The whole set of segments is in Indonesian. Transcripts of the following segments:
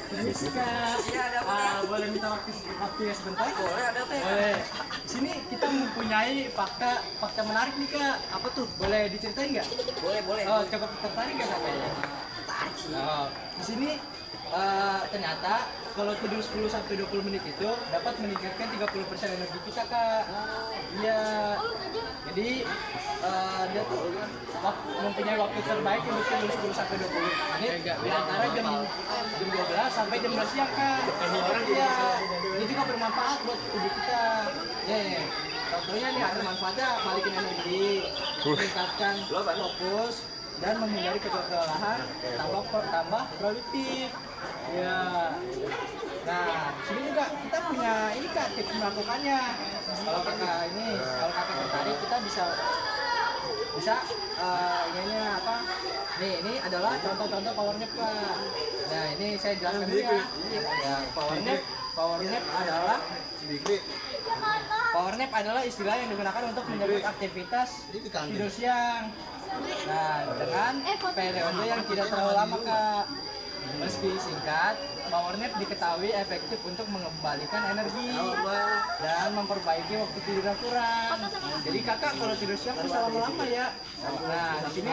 Permisi Kak. Iya, ada apa ya? Boleh minta waktu ya sebentar? Boleh, ada apa ya? Boleh. Di sini kita mempunyai fakta menarik nih Kak. Apa tuh? Boleh diceritain nggak? Boleh, boleh. Oh, coba tertarik nggak Kak? Tarik sih. Oh, di sini ternyata kalau tidur 10 sampai 20 menit itu dapat meningkatkan 30% energi kita Kak. Iya. Jadi dia tuh mempunyai waktu terbaik untuk tidur 10 sampai 20 menit di antara jam 12 sampai jam 12 siang Kak. Iya. Ini juga bermanfaat buat tubuh kita. Ya. Contohnya nih ada manfaatnya balikin energi, meningkatkan fokus dan menghindari kelelahan, tambah produktif. Ya. Nah, sini juga kita punya ini Kak tips melakukannya. Kalau kakak tertarik, kita bisa ini apa? Nih, ini adalah contoh-contoh power nap Kak. Nah, ini saya jelaskan dulu ya. Ya, power nap adalah istilah yang digunakan untuk menyebut aktivitas tidur siang. Nah, dengan periode yang tidak terlalu lama Kak. Meski singkat, power nap diketahui efektif untuk mengembalikan energi dan memperbaiki waktu tidur yang kurang. Jadi kakak kalau tidur siang bisa lama-lama ya. Nah, di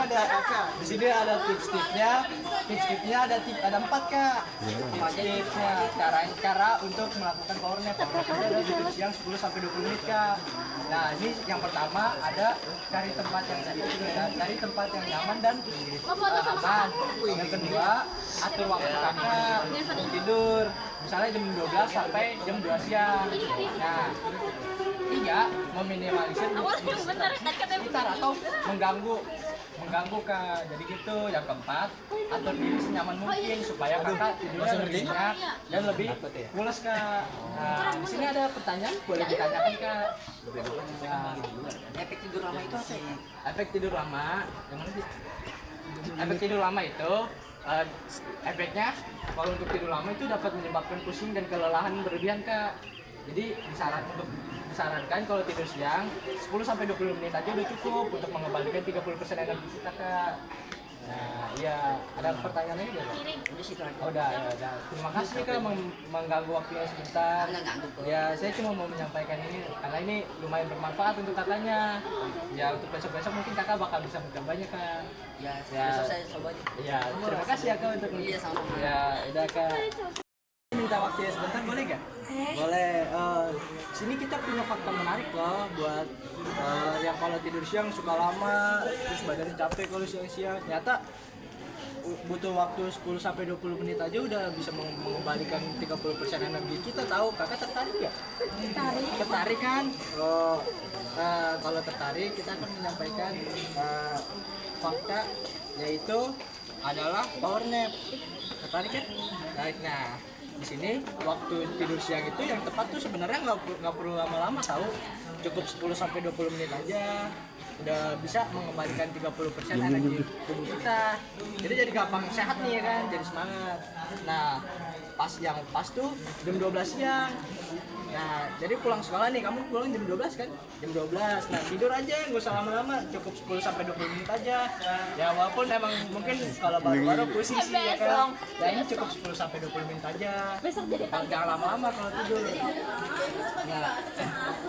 sini ada tips-tipsnya. Tips-tipsnya ada 4 Kak. Tips-tipsnya cara untuk melakukan power nap. Power nap ada tidur siang 10 sampai 20 menit Kak. Nah, ini yang pertama ada cari tempat yang nyaman dan aman. Yang kedua, atur waktu kakak untuk tidur, misalnya jam 12 sampai jam 2 siang. Nah, 3, meminimalisir sekitar atau mengganggu Kak. Jadi gitu. Yang keempat, atur diri senyaman mungkin supaya kakak tidurnya lebih nyenyak dan lebih pulas Kak. Nah, di sini ada pertanyaan boleh ditanyakan Kak. Nah, Efek tidur lama itu apa ya? efek tidur lama, yang mana sih? Efek tidur lama itu efeknya kalau untuk tidur lama itu dapat menyebabkan pusing dan kelelahan berlebihan Kak. Jadi disarankan kalau tidur siang 10 sampai 20 menit aja udah cukup untuk mengembalikan 30% energi kita Kak. Nah, iya, ada pertanyaan lagi nggak Kak? Udah situ aja. Oh, udah. Terima kasih Kak mengganggu waktunya sebentar. Enggak ganggu kok. Ya, saya cuma mau menyampaikan ini karena ini lumayan bermanfaat untuk kakaknya. Ya, untuk besok-besok mungkin kakak bakal bisa mencobanya Kak. Ya, Ya. besok saya coba aja. Ya, terima kasih ya Kak untuk Iya, sama-sama. Ya, udah Kak. Minta waktunya sebentar boleh gak? Boleh. Sini kita punya fakta menarik loh buat yang kalau tidur siang suka lama, terus badannya capek kalau siang-siang. Ternyata butuh waktu 10 sampai 20 menit aja udah bisa mengembalikan 30% energi kita. Tahu kakak tertarik ya? Tertarik kan? Kalau tertarik kita akan menyampaikan fakta yaitu adalah power nap. Tertarik kan? Nah, di sini waktu tidur siang itu yang tepat tuh sebenarnya nggak perlu lama-lama tahu, cukup 10 sampai 20 menit aja udah bisa mengembalikan 30% energi tubuh kita. Jadi gampang sehat nih ya kan, jadi semangat. Nah, pas tuh jam 12 siang. Nah, jadi pulang sekolah nih, kamu pulang jam 12 kan? Jam 12. Nah, tidur aja, nggak usah lama-lama, cukup 10 sampai 20 menit aja. Ya, walaupun emang mungkin kalau baru-baru pusing sih ya kan. Ya, ini cukup 10 sampai 20 menit aja. Jangan lama-lama kalau tidur. Nah,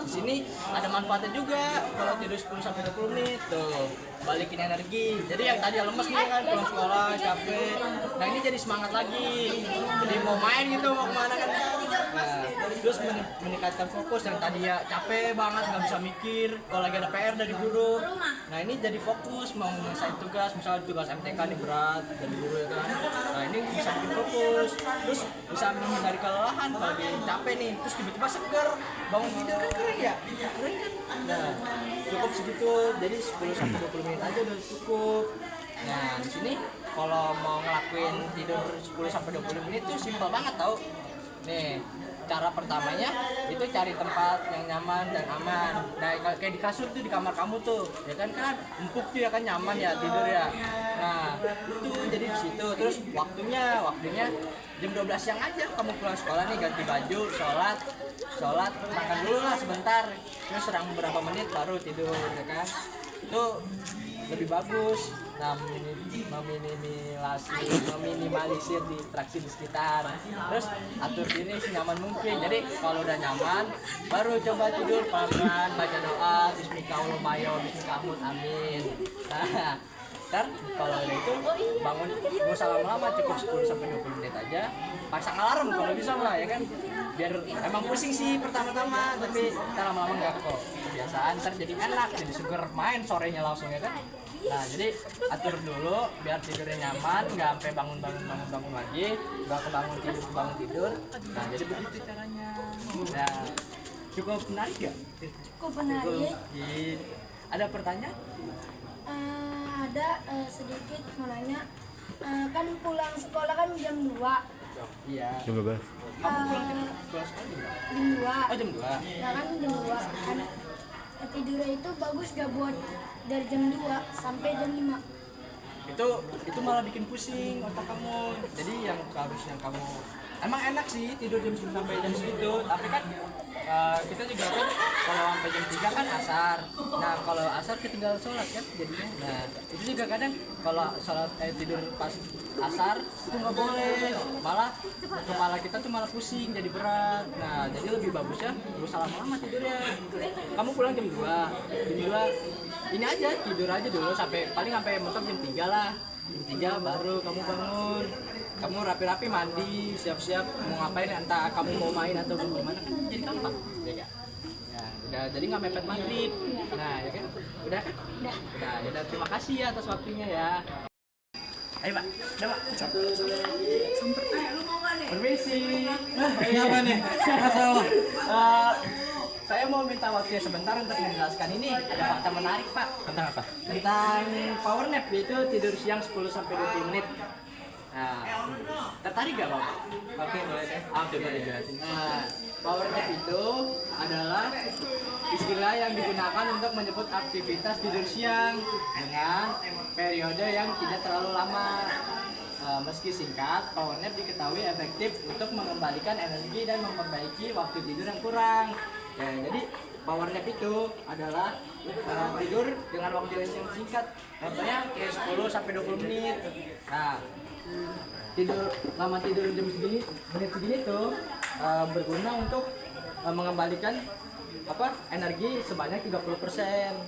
di sini ada manfaatnya juga kalau tidur 10 sampai 20 menit. Tuh, balikin energi. Jadi yang tadi lemes nih kan, pulang sekolah, capek. Nah, ini jadi semangat lagi. Jadi mau main gitu, mau kemana kan. Nah, terus meningkatkan fokus yang tadi ya capek banget nggak bisa mikir kalau lagi ada PR dari guru. Nah, ini jadi fokus mau menyelesaikan tugas, misalnya tugas MTK nih berat dari guru ya kan. Nah, ini bisa bikin fokus, terus bisa menghindari kelelahan kalau lagi capek nih, terus tiba-tiba seger bangun tidur kan keren ya, keren kan. Nah, cukup segitu, jadi 10 sampai 20 menit aja udah cukup. Nah, di sini kalau mau ngelakuin tidur 10 sampai 20 menit tuh simpel banget tau. Nih, cara pertamanya itu cari tempat yang nyaman dan aman. Nah, kayak di kasur tuh di kamar kamu tuh, ya kan empuk tuh ya kan, nyaman ya tidur ya. Nah, itu jadi di situ. Terus waktunya jam 12 siang aja kamu pulang sekolah nih, ganti baju, sholat, makan dulu lah sebentar. Terus serang beberapa menit baru tidur ya kan. Itu lebih bagus. Nah, meminimalisir distraksi di sekitar. Terus atur diri senyaman mungkin. Jadi kalau udah nyaman, baru coba tidur pelan-pelan, baca doa, Bismillahirrahmanirrahim, Bismillahirrahmanirrahim, amin. Nah, ntar kalau udah itu bangun nggak usah lama-lama, cukup 10 sampai 20 menit aja. Pasang alarm kalau bisa mah ya kan. Biar emang pusing sih pertama-tama, tapi ntar lama-lama nggak kok. Kebiasaan ntar jadi enak, jadi seger main sorenya langsung ya kan. Nah, jadi atur dulu biar tidurnya nyaman, nggak sampai bangun lagi, nggak kebangun tidur. Nah, jadi begitu caranya. Nah, cukup menarik ya? Cukup menarik. Ada pertanyaan? Ada sedikit mau nanya. Kan pulang sekolah kan jam 2. Iya. Jam 12. Kamu pulang sekolah jam berapa? Jam 2. Oh, jam 2. Nah kan jam 2 kan tidurnya itu bagus gak buat dari jam 2 sampai jam 5. Itu malah bikin pusing otak kamu. Jadi yang harusnya kamu emang enak sih tidur jam 10 sampai jam segitu, tapi kan kita juga kan kalau sampai jam 3 kan asar. Nah, kalau asar ketinggalan sholat kan jadinya. Nah, itu juga kadang kalau sholat tidur pas asar itu nggak boleh, malah kepala kita tuh malah pusing jadi berat. Nah, jadi lebih bagusnya nggak usah lama-lama tidurnya. Kamu pulang jam 2 ini aja tidur aja dulu paling sampai mentok jam 3 lah. Jam 3 baru kamu bangun, kamu rapi-rapi mandi, siap-siap mau ngapain, entah kamu mau main atau mau kemana kan jadi gampang ya kan? Ya, udah jadi nggak mepet maghrib. Nah ya kan, udah kan? Udah ya udah, terima kasih ya atas waktunya ya. Ayo Pak, udah Pak. Permisi. Kenapa nih? Masalah. Saya mau minta waktunya sebentar untuk menjelaskan ini. Ada fakta menarik Pak. Tentang apa? Tentang power nap, yaitu tidur siang 10 sampai 20 menit. Nah, tertarik gak Bapak? Oke, boleh deh. Coba dijelasin. Nah, power nap itu adalah istilah yang digunakan untuk menyebut aktivitas tidur siang dengan periode yang tidak terlalu lama. Meski singkat, power nap diketahui efektif untuk mengembalikan energi dan memperbaiki waktu tidur yang kurang. Ya, jadi power nap itu adalah tidur dengan waktu yang singkat, contohnya kayak 10 sampai 20 menit. Nah, lama tidur jam segini tuh berguna untuk mengembalikan energi sebanyak 30%.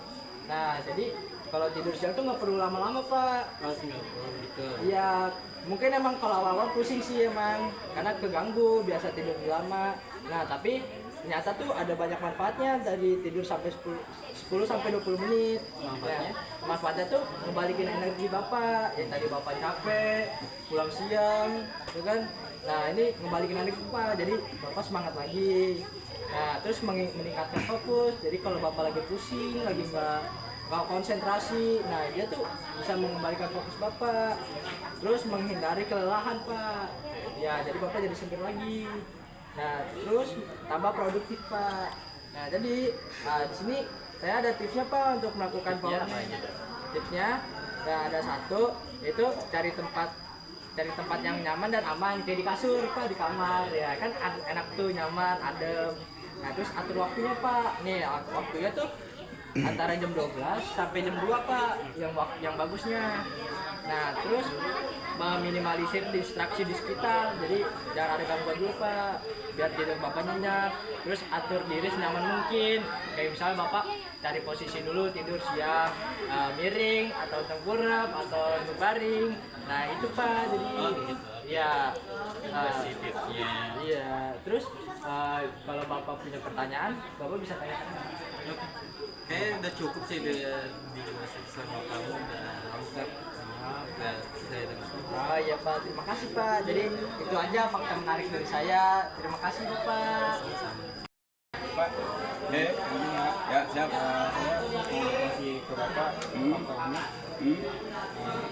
Nah, jadi kalau tidur siang tuh nggak perlu lama-lama Pak. Oh, gitu. Iya, mungkin emang kalau awal-awal pusing sih emang karena keganggu biasa tidur lama. Nah, tapi ternyata tuh ada banyak manfaatnya dari tidur sampai 10 sampai 20 menit. Manfaatnya? Ya, manfaatnya tuh ngebalikin energi Bapak. Yang tadi Bapak capek, pulang siang, gitu kan. Nah, ini ngebalikin energi Bapak, jadi Bapak semangat lagi. Nah, terus meningkatkan fokus. Jadi kalau Bapak lagi pusing, lagi nggak konsentrasi, nah dia tuh bisa mengembalikan fokus Bapak. Terus menghindari kelelahan Pak. Ya, jadi Bapak jadi seger lagi. Nah, terus tambah produktif Pak. Nah, jadi di sini saya ada tipsnya Pak untuk melakukan power nap. Tipsnya, nah, ada satu, yaitu cari tempat yang nyaman dan aman, kayak di kasur Pak, di kamar ya kan, enak tuh, nyaman, adem. Nah, terus atur waktunya Pak. Nih, waktunya tuh antara jam 12 sampai jam 2 Pak, yang bagusnya. Nah, terus meminimalisir distraksi di sekitar, jadi jangan ada gangguan dulu Pak, biar tidur Bapak nyenyak. Terus atur diri senyaman mungkin, kayak misalnya Bapak cari posisi dulu tidur siang, miring atau tengkurap atau berbaring. Nah itu Pak, jadi ya iya. Terus kalau Bapak punya pertanyaan, Bapak bisa tanyakan. Kayaknya udah cukup sih dijelasin sama kamu, udah lengkap semua, udah saya dengar. Oh iya Pak, terima kasih Pak. Jadi itu aja fakta menarik dari saya. Terima kasih Bapak. Pak, ya siap. Saya mau kasih ke Bapak fakta ini.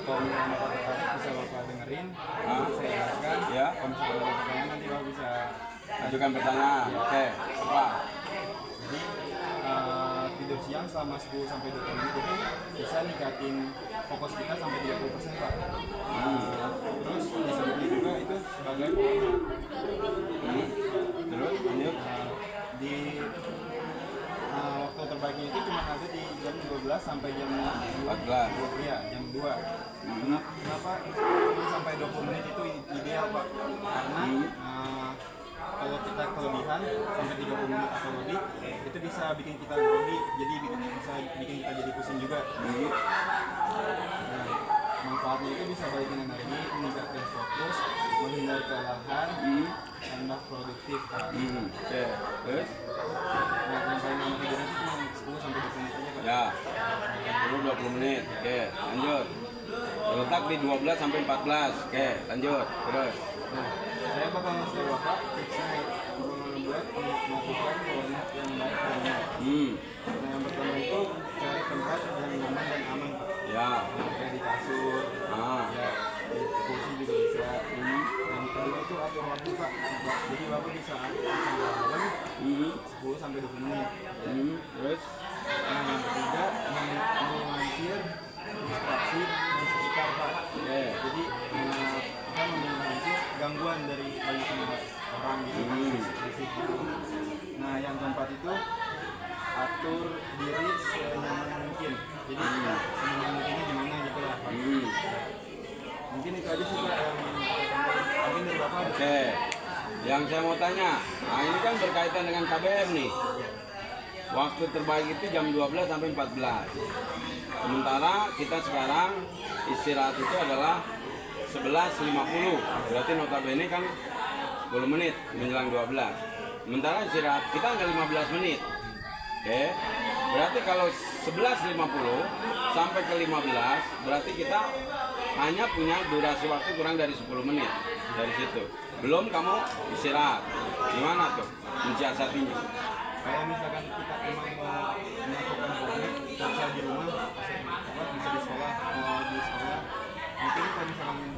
Kalau misalnya Bapak tertarik bisa Bapak dengerin. Saya jelaskan. Ya. Kalau misalnya ada pertanyaan nanti Bapak bisa Ajukan pertanyaan. Oke, Pak. Jadi tidur siang selama 10 sampai 20 menit itu bisa ningkatin fokus kita sampai 30% Pak. Terus disebutnya juga itu sebagai power nap. Terus lanjut. Di waktu terbaiknya itu cuma ada di jam 12 sampai jam 14. Iya, jam 2. Kenapa cuma sampai 20 menit itu ideal, Pak? Karena kalau kita kelebihan sampai 30 menit atau lebih, itu bisa bikin kita grogi, jadi bisa bikin kita jadi pusing juga. Nah, manfaatnya itu bisa balikin energi, meningkatkan fokus, menghindari kelelahan, tambah produktif, Pak. Oke, terus? Nah, yang paling lama tidurnya itu cuma 10 sampai 20 menit aja, Pak. Ya, 10-20 menit. Oke, lanjut. Terletak di 12 sampai 14. Oke, lanjut. Terus. Nah, saya bakal ngasih tahu Bapak tipsnya buat melakukan power nap yang baik dan benar. Nah, yang pertama itu cari tempat yang nyaman dan aman, Pak. Ya. Nah, kayak di kasur, ya, di kursi juga bisa. Yang kedua itu atur waktu, Pak. Jadi Bapak bisa bangun 10 sampai 20 menit. Terus. Nah, yang ketiga meminimalisir distraksi di sekitar, Pak. Jadi kita meminimalisir gangguan dari banyak orang gitu. Nah, yang keempat itu atur diri senyaman mungkin. Jadi senyaman mungkinnya gimana gitu lah, Pak. Mungkin itu aja sih, Pak, yang mungkin dari Bapak. Oke. Yang saya mau tanya, nah ini kan berkaitan dengan KBM nih. Waktu terbaik itu jam 12 sampai 14. Sementara kita sekarang istirahat itu adalah 11.50. Berarti notabene kan 10 menit menjelang 12. Sementara istirahat kita nggak 15 menit. Oke. Berarti kalau 11.50 sampai ke 15, berarti kita hanya punya durasi waktu kurang dari 10 menit dari situ. Belum kamu istirahat. Gimana tuh mensiasatinya? Kalau misalkan kita emang mau melakukan power bisa di rumah, bisa di sekolah, mungkin kalau misalkan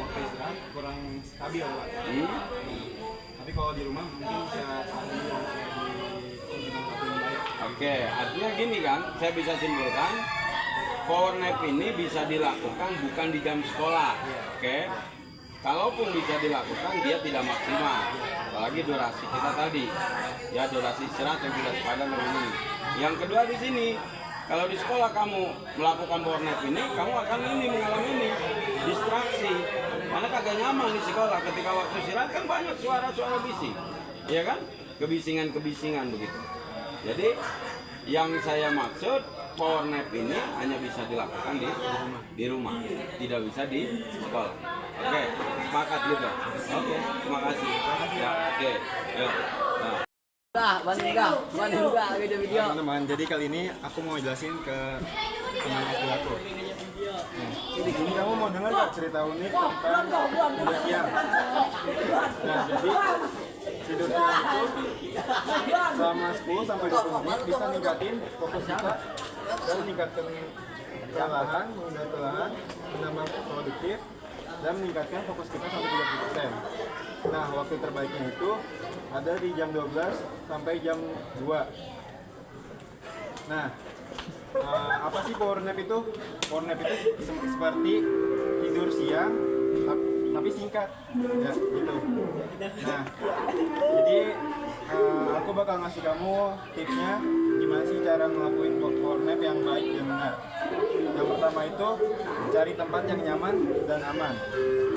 waktu istirahat kurang stabil, Pak. Tapi kalau di rumah mungkin bisa stabil, bisa dengan waktu yang baik. Oke, artinya gini kan, saya bisa simpulkan power nap ini bisa dilakukan bukan di jam sekolah. Oke. Kalaupun bisa dilakukan, dia tidak maksimal. Apalagi durasi kita tadi, ya durasi istirahat yang tidak sepadan dengan ini. Yang kedua di sini, kalau di sekolah kamu melakukan power nap ini, kamu akan mengalami distraksi. Karena kagak nyaman di sekolah. Ketika waktu istirahat kan banyak suara-suara bising, ya kan? Kebisingan-kebisingan begitu. Jadi yang saya maksud power nap ini hanya bisa dilakukan di rumah, tidak bisa di sekolah. Oke, sepakat gitu. Oke, terima kasih. Ya, oke, yuk. Nah. Banding juga video-video. Teman-teman, jadi kali ini aku mau jelasin ke teman SD aku. Ini kamu mau dengar nggak cerita unik tentang tidur siang? Nah, jadi tidur siang itu selama 10 sampai 20 menit bisa ningkatin fokus kita dan meningkatkan kelelahan, menghindari kelelahan, menambah produktif, dan meningkatkan fokus kita sampai 30%. Nah, waktu terbaiknya itu ada di jam 12 sampai jam 2. Nah, apa sih power nap itu? Power nap itu seperti tidur siang tapi singkat, ya gitu. Nah, jadi aku bakal ngasih kamu tipsnya gimana sih cara ngelakuin power nap yang baik dan benar. Yang pertama itu cari tempat yang nyaman dan aman,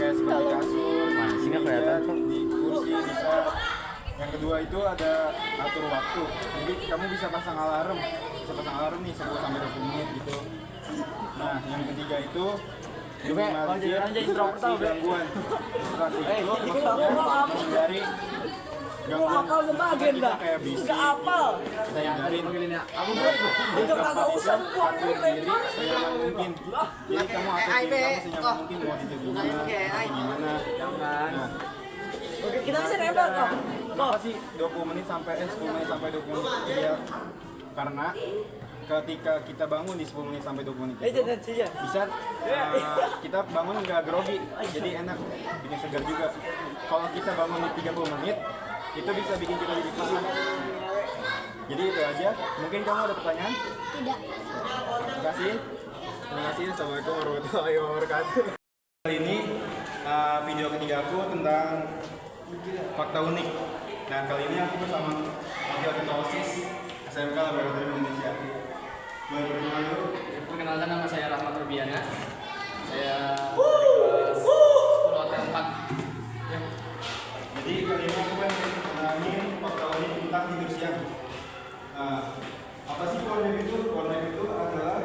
kayak seperti kasur, meja, di kursi bisa. Yang kedua itu ada atur waktu. Jadi kamu bisa pasang alarm nih 10 sampai 20 menit gitu. Nah, yang ketiga itu minimalisir distraksi gangguan. Distraksi itu maksudnya menghindari gangguan kita kayak bisik. Kita hindarin. Itu kagak usah atur diri senyaman mungkin. Jadi kamu atur diri kamu senyaman mungkin mau tidur di mana, gimana. Nah, Oke, kita bisa nembak kok. kenapa sih 20 menit sampai 10 menit sampai 20 menit? Ya, karena ketika kita bangun di 10 menit sampai 20 menit itu bisa kita bangun nggak grogi, jadi enak, bikin segar juga. Kalau kita bangun di 30 menit itu bisa bikin kita jadi pusing. Jadi itu aja. Mungkin kamu ada pertanyaan? Tidak. Terima kasih. Assalamualaikum warahmatullahi wabarakatuh. Kali ini video ketiga aku tentang fakta unik. Dan kali ini aku bersama Wakil Ketua OSIS SMK Laboratorium Indonesia. Boleh perkenalan dulu. Perkenalkan, nama saya Rahmat Rubiana. Saya dari kelas 10 Hotel 4. Ya. Jadi kali ini aku kan mengenalin fakta unik tentang tidur siang. Apa sih power nap itu? Power nap itu adalah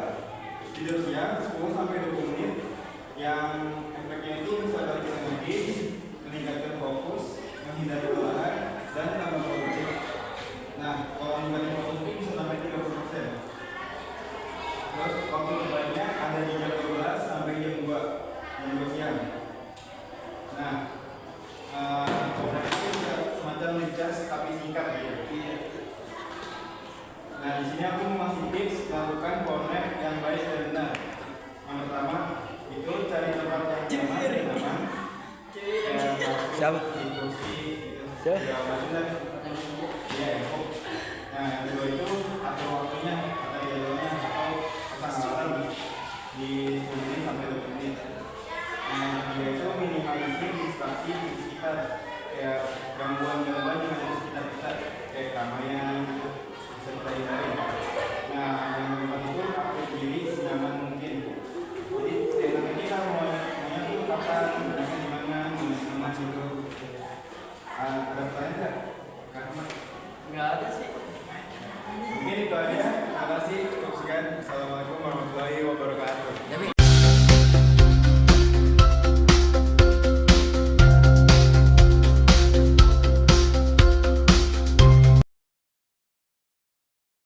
tidur siang 10 sampai 20 menit yang efeknya itu bisa balik energi, meningkatkan fokus, menghindari kelelahan, dan tambah produktif. Nah, kalau meningkatkan fokus itu bisa sampai 30%. Terus waktu terbaiknya ada di jam 12 sampai jam 2 siang. Nah, power nap itu semacam recharge tapi singkat gitu. Nah, di sini aku mau ngasih tips melakukan power nap yang baik dan benar. Yang pertama, itu cari tempat yang nyaman dan aman. Siapa? Di kursi, Siapa? ya, maksudnya, ya, empuk. Nah, yang kedua itu atur waktunya, atau jalurnya, atau pasang alarm di 10 menit sampai 20 menit. Nah, yang ketiga itu minimalisir distraksi di sekitar, kayak gangguan-gangguan yang ada di sekitar kita, kayak keramaian, bisa kita hindari. Nah, yang keempat itu update diri senyaman mungkin. Jadi seenaknya kita maunya tuh kapan, enaknya di mana gitu. Ada pertanyaan nggak? Kak Ahmad? Nggak ada sih. Mungkin itu aja. Terima kasih. Cukup sekian. Assalamualaikum.